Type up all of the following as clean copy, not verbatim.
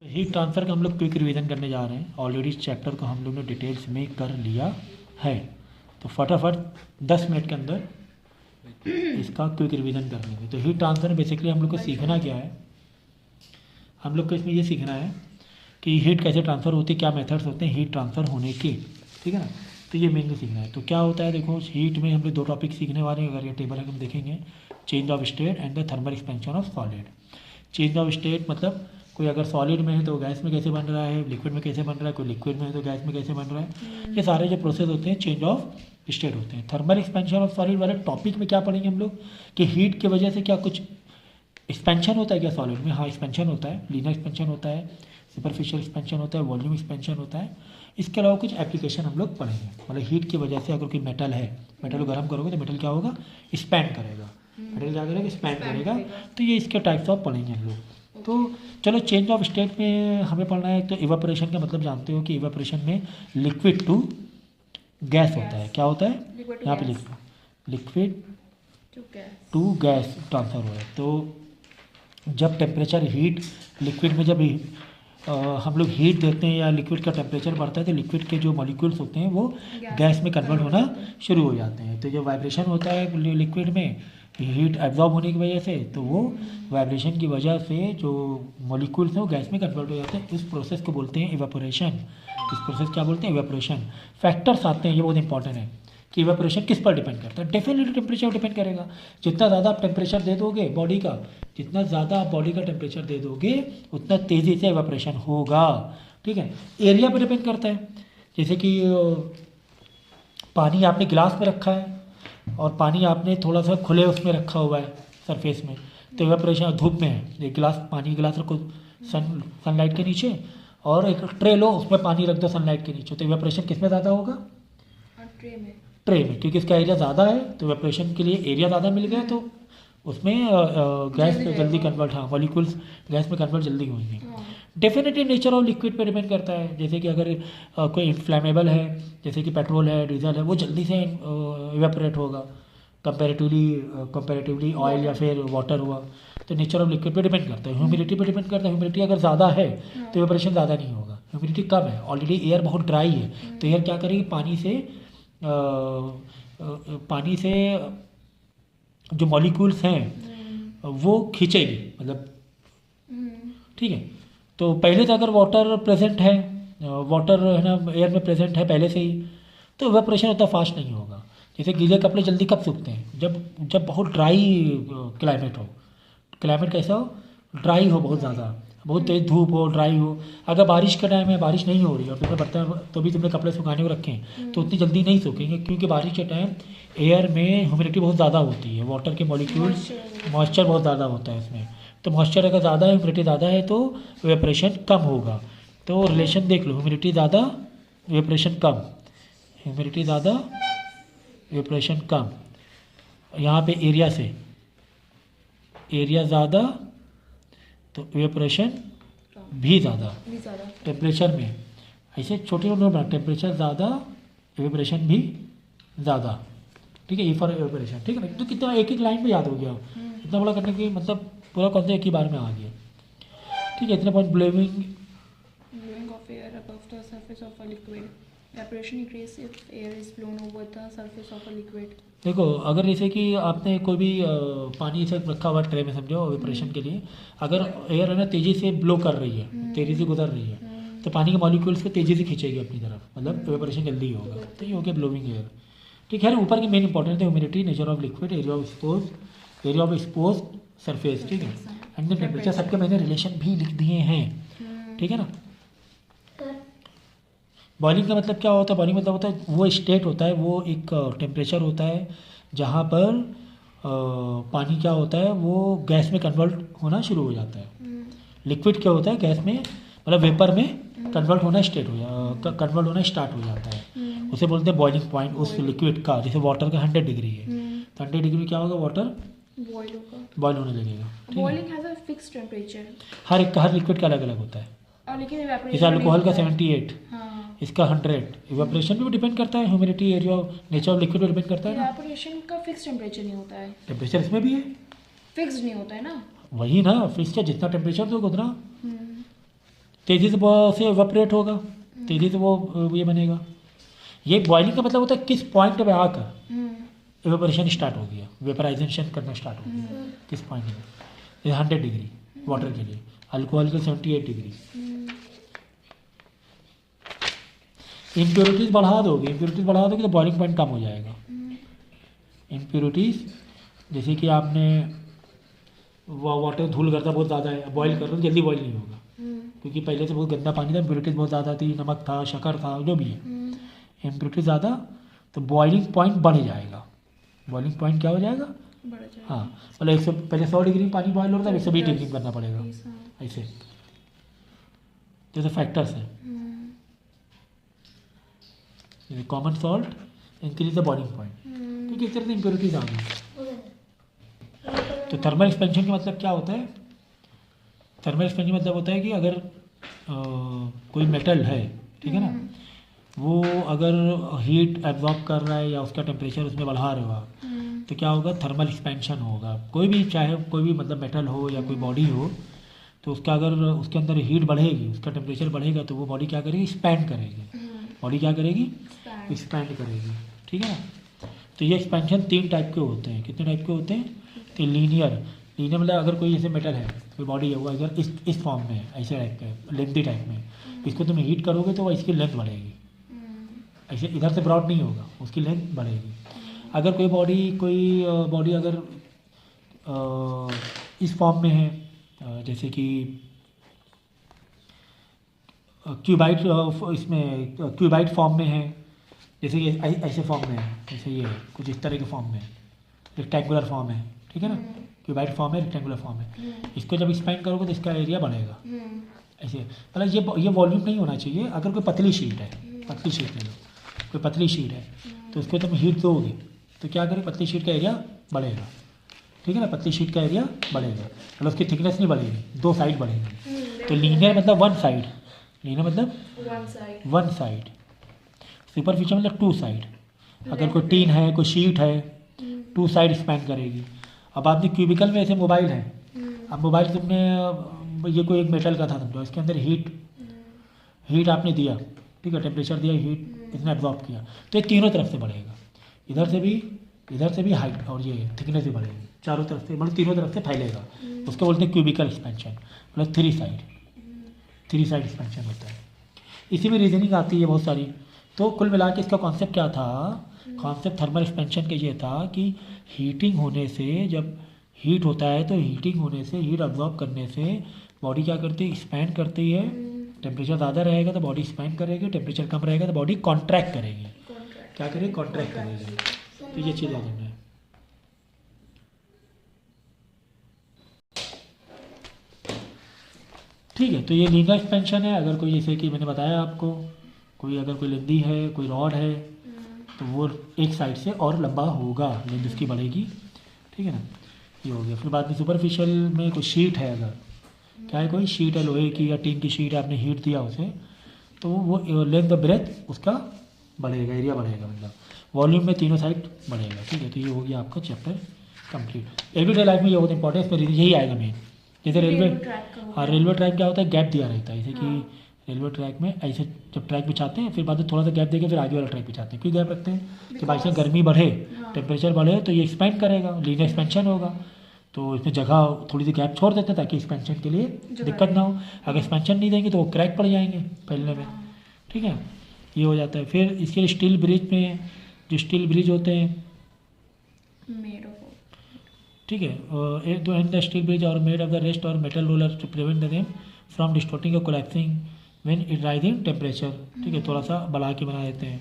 Heat transfer का हम लोग क्विक रिवीजन करने जा रहे हैं। ऑलरेडी इस चैप्टर को हम लोग ने डिटेल्स में कर लिया है, तो फटाफट 10 मिनट के अंदर इसका क्विक रिवीजन कर लेंगे। तो हीट ट्रांसफ़र बेसिकली हम लोग को सीखना क्या है, हम लोग को इसमें ये सीखना है कि हीट कैसे ट्रांसफ़र होती है, क्या मेथड्स होते हैं हीट ट्रांसफ़र होने के, ठीक है ना। तो ये मेनली सीखना है। तो क्या होता है, देखो हीट में हम लोग 2 टॉपिक सीखने वाले हैं। अगर ये टेबल हम देखेंगे, change of state and the thermal expansion of solid. Change of state मतलब कोई अगर सॉलिड में है तो गैस में कैसे बन रहा है, लिक्विड में कैसे बन रहा है, कोई लिक्विड में है तो गैस में कैसे बन रहा है। ये सारे जो प्रोसेस होते हैं चेंज ऑफ स्टेट होते हैं। थर्मल एक्सपेंशन ऑफ सॉलिड वाले टॉपिक में क्या पढ़ेंगे हम लोग कि हीट की वजह से क्या कुछ एक्सपेंशन होता है क्या सॉलिड में। हाँ, एक्सपेंशन होता है, लीनियर एक्सपेंशन होता है, सुपरफिशियल एक्सपेंशन होता है, वॉल्यूम एक्सपेंशन होता है। इसके अलावा कुछ एप्लीकेशन हम लोग पढ़ेंगे। मतलब हीट की वजह से अगर कोई मेटल है, मेटल को गर्म करोगे तो मेटल क्या होगा, एक्सपैंड करेगा। मेटल क्या करेगा, एक्सपैंड करेगा। तो ये इसके टाइप्स ऑफ पढ़ेंगे हम लोग। तो चलो चेंज ऑफ स्टेट में हमें पढ़ना है। तो इवापोरेशन का मतलब जानते हो कि इवापोरेशन में लिक्विड टू गैस होता है। क्या होता है, यहाँ पे लिक्विड टू गैस ट्रांसफर हो रहा है। तो जब टेम्परेचर हीट लिक्विड में जब हम लोग हीट देते हैं या लिक्विड का टेम्परेचर बढ़ता है तो लिक्विड के जो मॉलिक्यूल्स होते हैं वो गैस में कन्वर्ट होना शुरू हो जाते हैं। तो जब वाइब्रेशन होता है लिक्विड में हीट एब्जॉर्ब होने की वजह से, तो वो वाइब्रेशन की वजह से जो मॉलिक्यूल्स हैं वो गैस में कन्वर्ट हो जाते हैं। इस प्रोसेस को बोलते हैं इवेपोरेशन। इस प्रोसेस क्या बोलते हैं, इवेपोरेशन। फैक्टर्स आते हैं, ये बहुत इंपॉर्टेंट है कि इवेपोरेशन किस पर डिपेंड करता है। डेफिनेटली टेम्परेचर डिपेंड करेगा। जितना ज़्यादा आप टेम्परेचर दे दोगे बॉडी का, जितना ज़्यादा आप बॉडी का टेम्परेचर दे दोगे उतना तेज़ी से इवेपोरेशन होगा, ठीक है। एरिया पर डिपेंड करता है। जैसे कि पानी आपने गिलास में रखा है और पानी आपने थोड़ा सा खुले उसमें रखा हुआ है सरफेस में, तो इवेपोरेशन धूप में है, एक गिलास पानी गिलास रखो सनलाइट के नीचे और एक ट्रे लो उसमें पानी रख दो सनलाइट के नीचे, तो इवेपोरेशन किस में ज़्यादा होगा, ट्रे में, क्योंकि इसका एरिया ज़्यादा है। तो इवेपोरेशन के लिए एरिया ज़्यादा मिल गया तो उसमें गैस जल्दी कन्वर्ट, हाँ मॉलिक्यूल्स गैस में कन्वर्ट जल्दी होंगे। डेफिनेटली नेचर ऑफ लिक्विड पे डिपेंड करता है। जैसे कि अगर कोई इन्फ्लेमेबल है, जैसे कि पेट्रोल है, डीजल है, वो जल्दी से इवेपोरेट होगा कंपेरेटिवली ऑयल या फिर वाटर हुआ। तो नेचर ऑफ लिक्विड पे डिपेंड करता है। ह्यूमिडिटी पे डिपेंड करता है। ह्यूमिडिटी अगर ज़्यादा है तो इवेपोरेशन ज़्यादा नहीं होगा। ह्यूमिडिटी कम है, ऑलरेडी एयर बहुत ड्राई है, तो एयर क्या करेगी, पानी से जो मॉलिक्यूल्स हैं वो खींचेगी, मतलब ठीक है। तो पहले से अगर वाटर प्रेजेंट है, वाटर है ना एयर में प्रेजेंट है पहले से ही, तो इवेपोरेशन उतना फास्ट नहीं होगा। जैसे गीले कपड़े जल्दी कब सूखते हैं, जब बहुत ड्राई क्लाइमेट हो। क्लाइमेट कैसा हो, ड्राई हो, बहुत ज़्यादा, बहुत तेज़ धूप हो, ड्राई हो। अगर बारिश का टाइम है, बारिश नहीं हो रही है और तुमने बर्तन तो भी तुमने कपड़े सुखाने को रखे हैं तो उतनी जल्दी नहीं सूखेंगे, क्योंकि बारिश के टाइम एयर में ह्यूमिडिटी बहुत ज़्यादा होती है, वाटर के मॉलिक्यूल्स, मॉइस्चर बहुत ज़्यादा होता है इसमें। तो मॉइस्चर अगर ज़्यादा है, ह्यूमिडिटी ज़्यादा है तो इवेपोरेशन कम होगा। तो रिलेशन देख लो, ह्यूमिडिटी ज़्यादा इवेपोरेशन कम, ह्यूमिडिटी ज़्यादा इवेपोरेशन कम। यहाँ पे एरिया से, एरिया ज़्यादा तो इवेपोरेशन भी ज़्यादा। टेम्परेचर में ऐसे छोटे छोटे बना, टेम्परेचर ज़्यादा इवेपोरेशन भी ज़्यादा, ठीक है। ई फॉर इवेपोरेशन, ठीक है। तो कितना एक एक लाइन में याद हो गया, इतना बड़ा करने की मतलब पूरा कॉन्सेप्ट एक ही बार में आ गया, ठीक है। इतने point blowing of air above the surface of a liquid. Evaporation increases if air is blown over the surface of a liquid. देखो अगर जैसे कि आपने कोई भी पानी से रखा हुआ ट्रे में, समझो इवेपोरेशन के लिए, अगर एयर है ना तेज़ी से ब्लो कर रही है, तेज़ी से गुजर रही है, तो पानी के मॉलिक्यूल्स को तेज़ी से खींचेगी अपनी तरफ, मतलब इवेपोरेशन जल्दी होगा। तो ये हो गया ब्लोइंग एयर, ठीक है। ऊपर की मेन इंपॉर्टेंट है humidity, nature of liquid, area of expose surface, ठीक है। एंड द टेम्परेचर, सबके मैंने रिलेशन भी लिख दिए हैं, ठीक है ना। बॉइलिंग का मतलब क्या होता है, बॉइलिंग मतलब होता है वो स्टेट होता है, वो एक टेम्परेचर होता है जहाँ पर पानी क्या होता है वो गैस में कन्वर्ट होना शुरू हो जाता है। लिक्विड क्या होता है, गैस में मतलब वेपर में कन्वर्ट होना कन्वर्ट होना स्टार्ट हो जाता है। उसे बोलते हैं बॉइलिंग पॉइंट उस लिक्विड का। जैसे वाटर का 100 डिग्री है तो 100 डिग्री में क्या होगा, वाटर बॉयल होने लगेगा। Boiling has a fixed temperature. Her liquid का अलग अलग होता है। लेकिन जैसे अल्कोहल का 78, हाँ, इसका 100। इवेपोरेशन भी डिपेंड करता है, humidity, area, nature of liquid पर डिपेंड करता है ना। इवेपोरेशन का फिक्स टेम्परेचर नहीं होता है, टेम्परेचर इसमें भी है, फिक्स नहीं होता है ना। वही ना, फिक्स का जितना टेम्परेचर दोगे उतना तेज़ी से एवापोरेट होगा, तेज़ी से वो ये बनेगा। ये बॉइलिंग का मतलब होता है किस पॉइंट पे आकर एवेपोरेशन स्टार्ट हो गया, वेपराइजेशन करना स्टार्ट हो गया, किस पॉइंट में। ये 100 डिग्री वाटर के लिए, अल्कोहल के 78 डिग्री। इम्प्योरिटीज़ बढ़ा दोगे तो बॉइलिंग पॉइंट कम हो जाएगा। इम्प्योरिटीज़ जैसे कि आपने वाटर धूल करता बहुत ज़्यादा है, बॉईल कर रहे हो जल्दी बॉईल नहीं होगा, क्योंकि पहले से बहुत गंदा पानी था, इम्प्योरिटीज़ बहुत ज़्यादा थी, नमक था, शक्कर था, जो भी है, इम्प्योरिटीज़ ज़्यादा, तो बॉइलिंग पॉइंट बढ़ जाएगा। बॉइलिंग पॉइंट क्या हो जाएगा? बढ़ जाएगा। हाँ, मतलब पहले 100 डिग्री में पानी बॉयल हो रहा था, 120 डिग्री में करना पड़ेगा, ऐसे जैसे फैक्टर्स है। जैसे common salt increase the boiling point, क्योंकि इस तरह से इम्प्योरिटीज आ गई। तो थर्मल एक्सपेंशन का मतलब क्या होता है? थर्मल एक्सपेंशन मतलब होता है कि अगर कोई मेटल है, ठीक है ना, वो अगर हीट एब्जॉर्ब कर रहा है या उसका टेम्परेचर उसमें बढ़ा रहे हो आप, तो क्या होगा? थर्मल एक्सपेंशन होगा। कोई भी, चाहे कोई भी मतलब मेटल हो या कोई बॉडी हो, तो उसका अगर उसके अंदर हीट बढ़ेगी, उसका टेम्परेचर बढ़ेगा, तो वो बॉडी क्या करेगी? एक्सपैंड करेगी। बॉडी क्या करेगी? एक्सपैंड करेगी, ठीक है ना। तो ये एक्सपेंशन 3 टाइप के होते हैं। कितने टाइप के होते हैं? तो लीनियर मतलब अगर कोई ऐसे मेटल है, कोई बॉडी है, वो अगर इस फॉर्म में है, ऐसे टाइप का लेंथी टाइप में, इसको तुम हीट करोगे तो इसकी लेंथ बढ़ेगी, ऐसे इधर से ब्रॉड नहीं होगा, उसकी लेंथ बढ़ेगी। अगर कोई बॉडी अगर इस फॉर्म में है, जैसे कि क्यूबाइट, इसमें क्यूबाइट फॉर्म में है, जैसे कि ऐसे फॉर्म में है, जैसे ये कुछ इस तरह के फॉर्म में, रेक्टेंगुलर फॉर्म है, ठीक है ना, क्यूबाइट फॉर्म है, रेक्टेंगुलर फॉर्म है। इसको जब एक्सपेंड करोगे तो इसका एरिया बढ़ेगा, ऐसे। मतलब ये वॉल्यूम नहीं होना चाहिए। अगर कोई पतली शीट है, पतली शीट ले लो, कोई पतली शीट है, तो उसको तुम हीट दोगे तो क्या करें? पतली शीट का एरिया बढ़ेगा, ठीक है ना, पतली शीट का एरिया बढ़ेगा, मतलब उसकी थिकनेस नहीं बढ़ेगी, 2 साइड बढ़ेगी। तो लीनियर मतलब 1 साइड, लीनियर मतलब 1 साइड, सुपरफिशियल मतलब 2 साइड। अगर कोई टीन है, कोई शीट है, 2 साइड एक्सपैंड करेगी। अब आपने क्यूबिकल में ऐसे मोबाइल है, अब मोबाइल तुमने, ये कोई एक मेटल का था समझो, इसके अंदर हीट आपने दिया, ठीक है, टेम्परेचर दिया, हीट इसने एब्जॉर्ब किया, तो ये तीनों तरफ से बढ़ेगा, इधर से भी हाइट और ये थिकनेस भी बढ़ेगी, चारों तरफ से, मतलब तीनों तरफ से फैलेगा। उसको बोलते हैं क्यूबिकल एक्सपेंशन, मतलब 3 साइड एक्सपेंशन होता है। इसी में रीजनिंग आती है बहुत सारी। तो कुल मिला के इसका कॉन्सेप्ट क्या था? कॉन्सेप्ट थर्मल एक्सपेंशन का ये था कि हीटिंग होने से, जब हीट होता है तो हीटिंग होने से, हीट अब्जॉर्ब करने से बॉडी क्या करती है? एक्सपैंड करती है। टेम्परेचर ज़्यादा रहेगा तो बॉडी एक्सपैंड करेगी, टेम्परेचर कम रहेगा तो बॉडी कॉन्ट्रैक्ट करेगी। क्या करेगी? कॉन्ट्रैक्ट करेगी। तो ये चीज़ है जिनमें, ठीक है। तो ये लीनियर एक्सपेंशन है। अगर कोई, जैसे कि मैंने बताया आपको, अगर कोई लेंदी है, कोई रॉड है, तो वो एक साइड से और लंबा होगा, लेंथ उसकी बढ़ेगी, ठीक है ना। ये हो गया। फिर बाद में सुपरफिशियल में कोई शीट है, अगर क्या है, कोई शीट है लोहे की या टीन की शीट है, आपने हीट दिया उसे, तो वो लेंथ और ब्रेथ उसका बढ़ेगा, एरिया बढ़ेगा, मतलब वॉल्यूम में तीनों साइड बढ़ेगा, ठीक है। तो ये हो गया आपका चैप्टर कंप्लीट। एवरीडे लाइफ में ये बहुत इंपॉर्टेंट है, इसमें यही आएगा मेन। जैसे रेलवे ट्रैक क्या होता है? गैप दिया रहता है, जैसे कि रेलवे ट्रैक में ऐसे जब ट्रैक बिछाते हैं, फिर बाद में थोड़ा सा गैप देके फिर आगे वाला ट्रैक बिछाते हैं। क्यों गैप रखते हैं? कि बाई चांस गर्मी बढ़े, टेम्परेचर बढ़े, तो ये एक्सपेंड करेगा, लीनियर एक्सपेंशन होगा, तो इसमें जगह थोड़ी सी गैप छोड़ देते हैं ताकि एक्सपेंशन के लिए दिक्कत ना हो। अगर एक्सपेंशन नहीं देंगे तो वो क्रैक पड़ जाएंगे फैलने में, ठीक है। ये हो जाता है। फिर इसके लिए स्टील ब्रिज में, जो स्टील ब्रिज होते हैं, ठीक है, एक दो and the steel bridge are made of the rest or metal roller to prevent them from distorting or collapsing when it rising temperature, ठीक है, थोड़ा सा बढ़ा के बना देते हैं।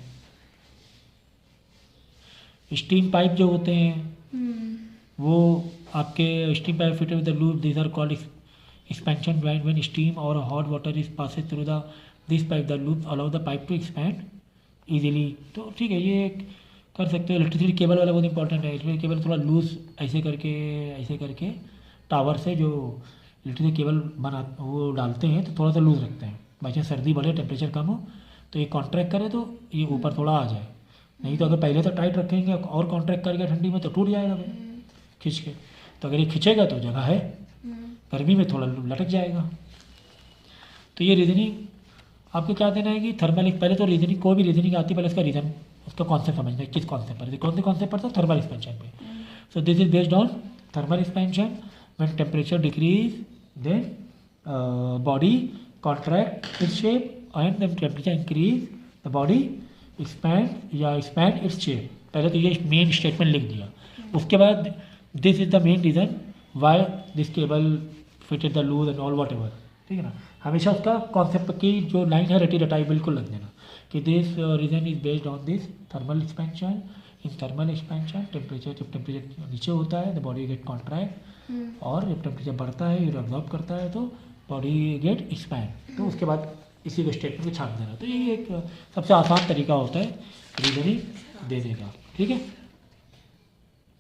स्टीम पाइप जो होते हैं, वो आपके steam pipe fitted with the loop, these are called expansion joint when steam or hot water is passes through the this pipe, the loop allow the pipe to expand easily. तो ठीक है, ये कर सकते हो। इलेक्ट्रिसिटी केबल वाला बहुत important है। इलेक्ट्रिसिटी केबल थोड़ा लूज ऐसे करके टावर से जो इलेक्ट्रिसिटी केबल वो डालते हैं, तो थोड़ा सा लूज रखते हैं। बाई चांस सर्दी बढ़े, टेम्परेचर कम हो, तो ये कॉन्ट्रैक्ट करे तो ये ऊपर थोड़ा आ जाए। नहीं तो अगर पहले तो टाइट रखेंगे और कॉन्ट्रैक्ट करके ठंडी में, तो टूट जाएगा फिर खींच के। तो अगर ये खींचेगा तो जगह है, गर्मी में थोड़ा लटक जाएगा। तो ये रीजनिंग आपको क्या देना है कि थर्मल, पहले तो रीजनिंग, कोई भी रीजनिंग आती है पहले उसका रीजन, उसका कॉन्सेप्ट समझना है, किस कॉन्सेप्ट पर, कौन से कॉन्सेप्ट पर था, थर्मल एक्सपेंशन पे। So this is based on thermal expansion. When temperature decrease then body contract its shape and then temperature increase the body expand its shape। पहले तो ये मेन स्टेटमेंट लिख दिया, उसके बाद this is the main reason why this cable fitted the loose and all whatever, ठीक है ना। हमेशा उसका कॉन्सेप्ट की जो लाइन है रटी रटाई बिल्कुल रख देना कि this reason is based on this thermal expansion. In thermal expansion temperature, जब टेम्परेचर नीचे होता है द बॉडी गेट कॉन्ट्रैक्ट, और जब टेम्परेचर बढ़ता है ये अब्जॉर्ब करता है तो बॉडी गेट एक्सपैंड। तो उसके बाद इसी को स्टेटमेंट को छाप देना। तो ये एक सबसे आसान तरीका होता है रीजनिंग देने का, ठीक है।